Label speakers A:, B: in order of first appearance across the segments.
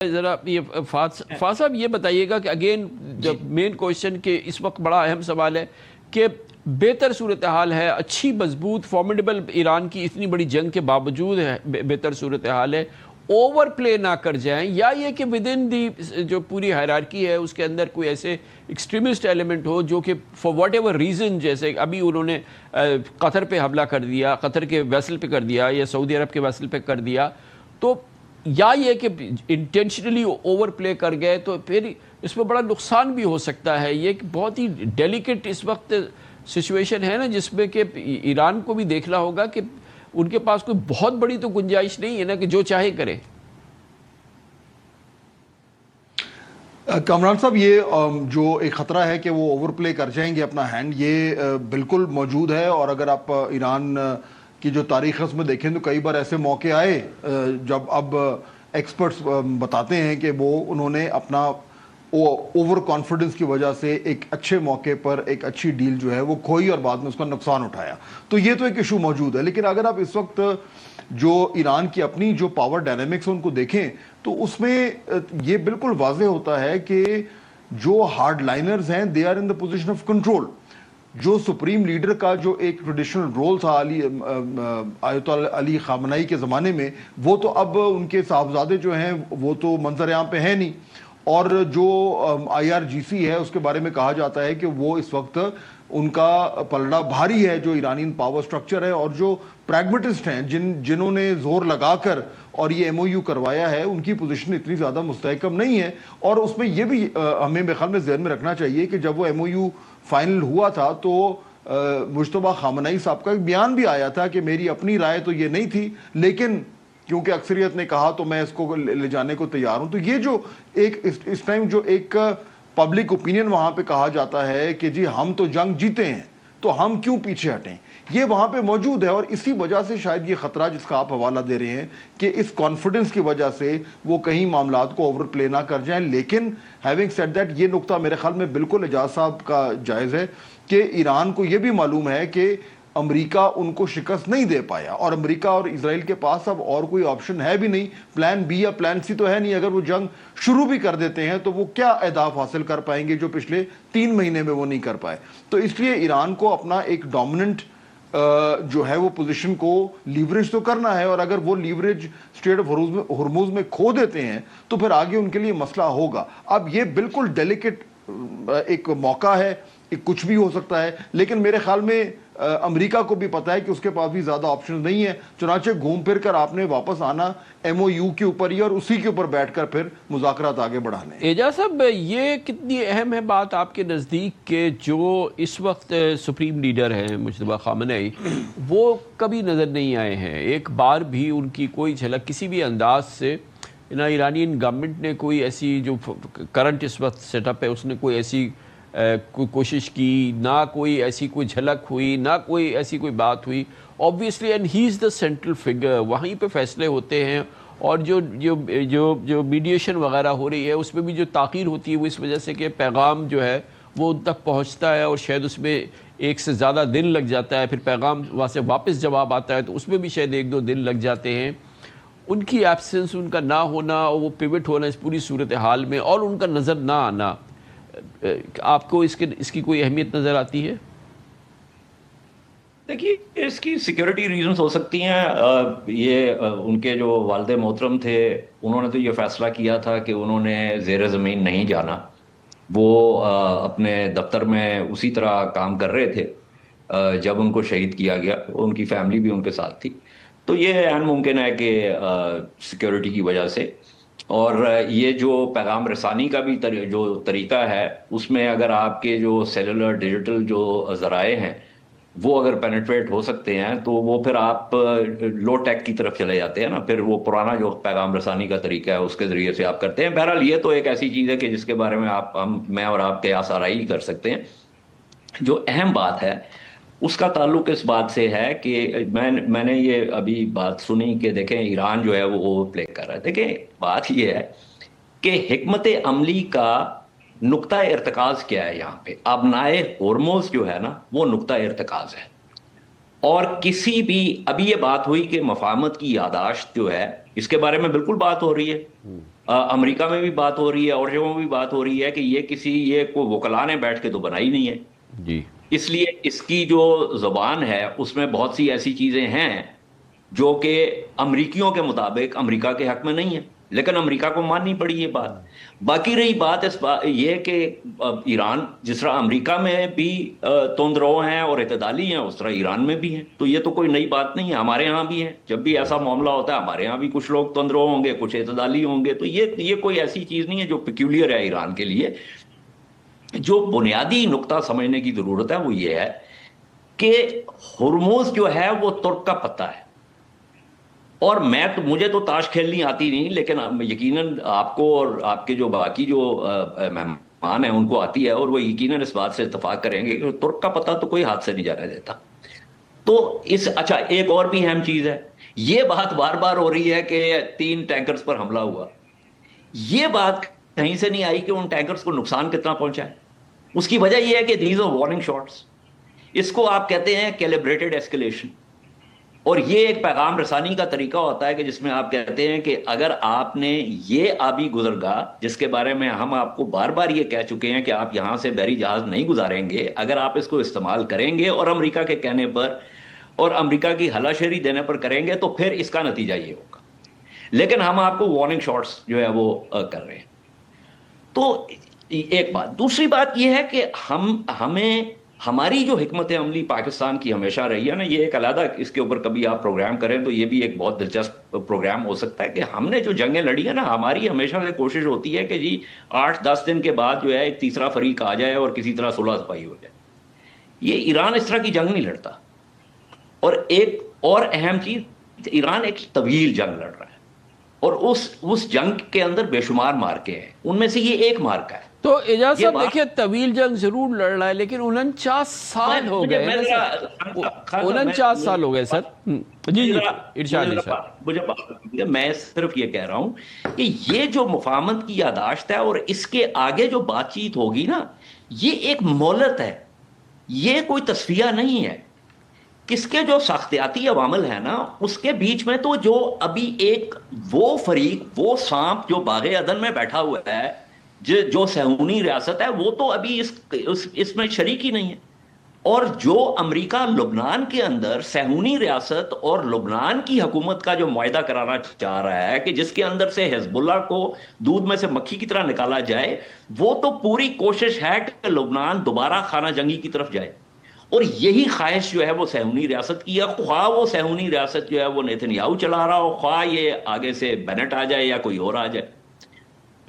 A: ذرا یہ فاض صاحب یہ بتائیے گا کہ اگین جب مین کوشچن کہ اس وقت بڑا اہم سوال ہے کہ بہتر صورتحال ہے، اچھی مضبوط فارمیڈیبل ایران کی اتنی بڑی جنگ کے باوجود ہے بہتر صورتحال ہے، اوور پلے نہ کر جائیں، یا یہ کہ ود ان دی جو پوری ہائرارکی ہے اس کے اندر کوئی ایسے ایکسٹریمسٹ ایلیمنٹ ہو جو کہ فار واٹ ایور ریزن، جیسے ابھی انہوں نے قطر پہ حملہ کر دیا، قطر کے ویسل پہ کر دیا یا سعودی عرب کے ویسل پہ کر دیا، تو یا یہ کہ انٹینشنلی اوور پلے کر گئے تو پھر اس میں بڑا نقصان بھی ہو سکتا ہے۔ یہ ایک بہت ہی ڈیلیکیٹ اس وقت سچویشن ہے نا، جس میں کہ ایران کو بھی دیکھنا ہوگا کہ ان کے پاس کوئی بہت بڑی تو گنجائش نہیں ہے نا کہ جو چاہے کرے۔
B: کامران صاحب، یہ جو ایک خطرہ ہے کہ وہ اوور پلے کر جائیں گے اپنا ہینڈ، یہ بالکل موجود ہے۔ اور اگر آپ ایران کی جو تاریخ اس میں دیکھیں تو کئی بار ایسے موقع آئے جب اب ایکسپرٹس بتاتے ہیں کہ وہ انہوں نے اپنا اوور کانفیڈنس کی وجہ سے ایک اچھے موقع پر ایک اچھی ڈیل جو ہے وہ کھوئی اور بعد میں اس کا نقصان اٹھایا۔ تو یہ تو ایک ایشو موجود ہے، لیکن اگر آپ اس وقت جو ایران کی اپنی جو پاور ڈائنامکس ان کو دیکھیں تو اس میں یہ بالکل واضح ہوتا ہے کہ جو ہارڈ لائنرز ہیں they are in the position of control. جو سپریم لیڈر کا جو ایک ٹریڈیشنل رول تھا آیت اللہ علی خامنائی کے زمانے میں، وہ تو اب ان کے صاحبزادے جو ہیں وہ تو منظر عام پہ ہیں نہیں، اور جو آئی آر جی سی ہے اس کے بارے میں کہا جاتا ہے کہ وہ اس وقت ان کا پلڑا بھاری ہے جو ایرانین پاور سٹرکچر ہے، اور جو پریگمیٹسٹ ہیں جنہوں نے زور لگا کر اور یہ ایم او یو کروایا ہے، ان کی پوزیشن اتنی زیادہ مستحکم نہیں ہے۔ اور اس میں یہ بھی ہمیں میرے خیال میں ذہن میں رکھنا چاہیے کہ جب وہ ایم او یو فائنل ہوا تھا تو مجتبیٰ خامنئی صاحب کا ایک بیان بھی آیا تھا کہ میری اپنی رائے تو یہ نہیں تھی، لیکن کیونکہ اکثریت نے کہا تو میں اس کو لے جانے کو تیار ہوں۔ تو یہ جو ایک اس ٹائم جو ایک پبلک اوپینین وہاں پہ کہا جاتا ہے کہ جی ہم تو جنگ جیتے ہیں تو ہم کیوں پیچھے ہٹیں، یہ وہاں پہ موجود ہے۔ اور اسی وجہ سے شاید یہ خطرہ جس کا آپ حوالہ دے رہے ہیں کہ اس کانفیڈنس کی وجہ سے وہ کہیں معاملات کو اوور پلے نہ کر جائیں۔ لیکن ہیونگ سیڈ دیٹ، یہ نقطہ میرے خیال میں بالکل اعجاز صاحب کا جائز ہے کہ ایران کو یہ بھی معلوم ہے کہ امریکہ ان کو شکست نہیں دے پایا، اور امریکہ اور اسرائیل کے پاس اب اور کوئی آپشن ہے بھی نہیں، پلان بی یا پلان سی تو ہے نہیں۔ اگر وہ جنگ شروع بھی کر دیتے ہیں تو وہ کیا اہداف حاصل کر پائیں گے جو پچھلے 3 مہینے میں وہ نہیں کر پائے۔ تو اس لیے ایران کو اپنا ایک ڈومیننٹ جو ہے وہ پوزیشن کو لیوریج تو کرنا ہے، اور اگر وہ لیوریج اسٹریٹ آف ہرموز میں کھو دیتے ہیں تو پھر آگے ان کے لیے مسئلہ ہوگا۔ اب یہ بالکل ڈیلیکیٹ ایک موقع ہے، کچھ بھی ہو سکتا ہے، لیکن میرے خیال میں امریکہ کو بھی پتا ہے کہ اس کے پاس بھی زیادہ آپشن نہیں ہے، چنانچہ گھوم پھر کر آپ نے واپس آنا ایم او یو کے اوپر ہی، اور اسی کے اوپر بیٹھ کر پھر مذاکرات آگے بڑھانے۔
A: اعجاز صاحب، یہ کتنی اہم ہے بات آپ کے نزدیک کہ جو اس وقت سپریم لیڈر ہیں مجتبیٰ خامنئی، وہ کبھی نظر نہیں آئے ہیں، ایک بار بھی ان کی کوئی جھلک کسی بھی انداز سے نہ ایرانین گورنمنٹ نے کوئی ایسی جو کرنٹ اس وقت سیٹ اپ ہے اس نے کوئی ایسی کوئی کوشش کی، نہ کوئی ایسی کوئی جھلک ہوئی، نہ کوئی ایسی کوئی بات ہوئی۔ obviously and he is the central figure، وہیں پہ فیصلے ہوتے ہیں، اور جو میڈیشن وغیرہ ہو رہی ہے اس میں بھی جو تاخیر ہوتی ہے وہ اس وجہ سے کہ پیغام جو ہے وہ ان تک پہنچتا ہے اور شاید اس میں 1 سے زیادہ دن لگ جاتا ہے، پھر پیغام وہاں سے واپس جواب آتا ہے تو اس میں بھی شاید 1-2 دن لگ جاتے ہیں۔ ان کی ایبسنس، ان کا نہ ہونا اور وہ پیوٹ ہونا اس پوری صورتحال میں، اور ان کا نظر نہ آنا، آپ کو اس کی کوئی اہمیت نظر آتی ہے؟
C: دیکھیے، اس کی سیکیورٹی ریزنز ہو سکتی ہیں۔ یہ ان کے جو والد محترم تھے انہوں نے تو یہ فیصلہ کیا تھا کہ انہوں نے زیر زمین نہیں جانا، وہ اپنے دفتر میں اسی طرح کام کر رہے تھے جب ان کو شہید کیا گیا، ان کی فیملی بھی ان کے ساتھ تھی۔ تو یہ عین ممکن ہے کہ سیکیورٹی کی وجہ سے، اور یہ جو پیغام رسانی کا بھی جو طریقہ ہے اس میں اگر آپ کے جو سیلولر ڈیجیٹل جو ذرائع ہیں وہ اگر پینیٹریٹ ہو سکتے ہیں تو وہ پھر آپ لو ٹیک کی طرف چلے جاتے ہیں نا، پھر وہ پرانا جو پیغام رسانی کا طریقہ ہے اس کے ذریعے سے آپ کرتے ہیں۔ بہرحال یہ تو ایک ایسی چیز ہے کہ جس کے بارے میں میں اور آپ قیاس آرائی کر سکتے ہیں۔ جو اہم بات ہے اس کا تعلق اس بات سے ہے کہ میں نے یہ ابھی بات سنی کہ دیکھیں ایران جو ہے وہ اوور پلے کر رہا ہے۔ دیکھیں بات یہ ہے کہ حکمت عملی کا نقطہ ارتکاز کیا ہے یہاں پہ؟ ابنائے ہرموز جو ہے نا وہ نقطہ ارتکاز ہے، اور کسی بھی ابھی یہ بات ہوئی کہ مفاہمت کی یادداشت جو ہے اس کے بارے میں بالکل بات ہو رہی ہے۔ امریکہ میں بھی بات ہو رہی ہے اور جگہوں میں بھی بات ہو رہی ہے کہ یہ کوئی وکلا نے بیٹھ کے تو بنائی نہیں ہے.
A: جی.
C: اس لیے اس کی جو زبان ہے اس میں بہت سی ایسی چیزیں ہیں جو کہ امریکیوں کے مطابق امریکہ کے حق میں نہیں ہے، لیکن امریکہ کو ماننی پڑی یہ بات. باقی رہی بات یہ کہ ایران جس طرح امریکہ میں بھی تند رو ہیں اور اعتدالی ہیں، اس طرح ایران میں بھی ہیں. تو یہ تو کوئی نئی بات نہیں ہے، ہمارے ہاں بھی ہے. جب بھی ایسا معاملہ ہوتا ہے ہمارے ہاں بھی کچھ لوگ تند رو ہوں گے، کچھ اعتدالی ہوں گے. تو یہ کوئی ایسی چیز نہیں ہے جو پیکیولر ہے ایران کے لیے. جو بنیادی نقطہ سمجھنے کی ضرورت ہے وہ یہ ہے کہ ہرموز جو ہے وہ ترک کا پتہ ہے. اور مجھے تو تاش کھیلنی آتی نہیں، لیکن یقیناً آپ کو اور آپ کے جو باقی جو مہمان ہیں ان کو آتی ہے، اور وہ یقیناً اس بات سے اتفاق کریں گے کہ ترک کا پتہ تو کوئی ہاتھ سے نہیں جانے دیتا. تو اچھا ایک اور بھی اہم چیز ہے، یہ بات بار بار ہو رہی ہے کہ 3 ٹینکرز پر حملہ ہوا. یہ بات کہیں سے نہیں آئی کہ ان ٹینکرز کو نقصان کتنا پہنچا ہے. اس کی وجہ یہ ہے کہ دیز آر وارننگ شاٹس. اس کو آپ کہتے ہیں کیلیبریٹڈ ایسکیلیشن. اور یہ ایک پیغام رسانی کا طریقہ ہوتا ہے کہ جس میں آپ کہتے ہیں کہ اگر آپ نے یہ آبی گزرگاہ جس کے بارے میں ہم آپ کو بار بار یہ کہہ چکے ہیں کہ آپ یہاں سے بحری جہاز نہیں گزاریں گے، اگر آپ اس کو استعمال کریں گے اور امریکہ کے کہنے پر اور امریکہ کی ہلا شیری دینے پر کریں گے تو پھر اس کا نتیجہ یہ ہوگا. لیکن ہم آپ کو وارننگ شاٹس جو ہے وہ کر رہے ہیں. تو ایک بات. دوسری بات یہ ہے کہ ہمیں ہماری جو حکمت عملی پاکستان کی ہمیشہ رہی ہے نا، یہ ایک علیحدہ اس کے اوپر کبھی آپ پروگرام کریں تو یہ بھی ایک بہت دلچسپ پروگرام ہو سکتا ہے کہ ہم نے جو جنگیں لڑی ہیں نا، ہماری ہمیشہ سے کوشش ہوتی ہے کہ جی 8-10 دن کے بعد جو ہے ایک تیسرا فریق آ جائے اور کسی طرح صلح صفائی ہو جائے. یہ ایران اس طرح کی جنگ نہیں لڑتا. اور ایک اور اہم چیز، ایران ایک طویل جنگ لڑ رہا ہے اور اس جنگ کے اندر بے شمار مارکے ہیں، ان میں سے یہ ایک مارکا ہے.
A: تو اعجاز صاحب دیکھیں، طویل جنگ ضرور لڑ رہا ہے لیکن 49 سال ہو گئے نا سر. 49 سال ہو گئے سر. جی ارشاد ارشاد.
C: میں صرف یہ کہہ رہا ہوں کہ یہ جو مفاہمت کی یاداشت ہے اور اس کے آگے جو بات چیت ہوگی نا، یہ ایک مہلت ہے، یہ کوئی تصفیہ نہیں ہے. کس کے جو ساختیاتی عوامل ہیں نا اس کے بیچ میں تو جو ابھی ایک وہ فریق، وہ سانپ جو باغ عدن میں بیٹھا ہوا ہے، جو صہیونی ریاست ہے، وہ تو ابھی اس میں شریک ہی نہیں ہے. اور جو امریکہ لبنان کے اندر صہیونی ریاست اور لبنان کی حکومت کا جو معاہدہ کرانا چاہ رہا ہے کہ جس کے اندر سے حزب اللہ کو دودھ میں سے مکھی کی طرح نکالا جائے، وہ تو پوری کوشش ہے کہ لبنان دوبارہ خانہ جنگی کی طرف جائے. اور یہی خواہش جو ہے وہ صہیونی ریاست کی ہے، خواہ وہ صہیونی ریاست جو ہے وہ نیتن یاہو چلا رہا ہو، خواہ یہ آگے سے بینٹ آ جائے یا کوئی اور آ جائے.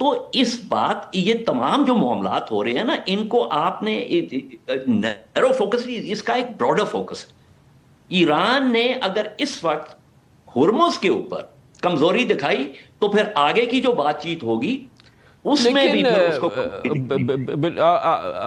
C: تو اس بات، یہ تمام جو معاملات ہو رہے ہیں نا، ان کو آپ نے نیرو فوکس نہیں، اس کا ایک براڈر فوکس ہے. ایران نے اگر اس وقت ہرمز کے اوپر کمزوری دکھائی تو پھر آگے کی جو بات چیت ہوگی اس میں بھی پھر اس کو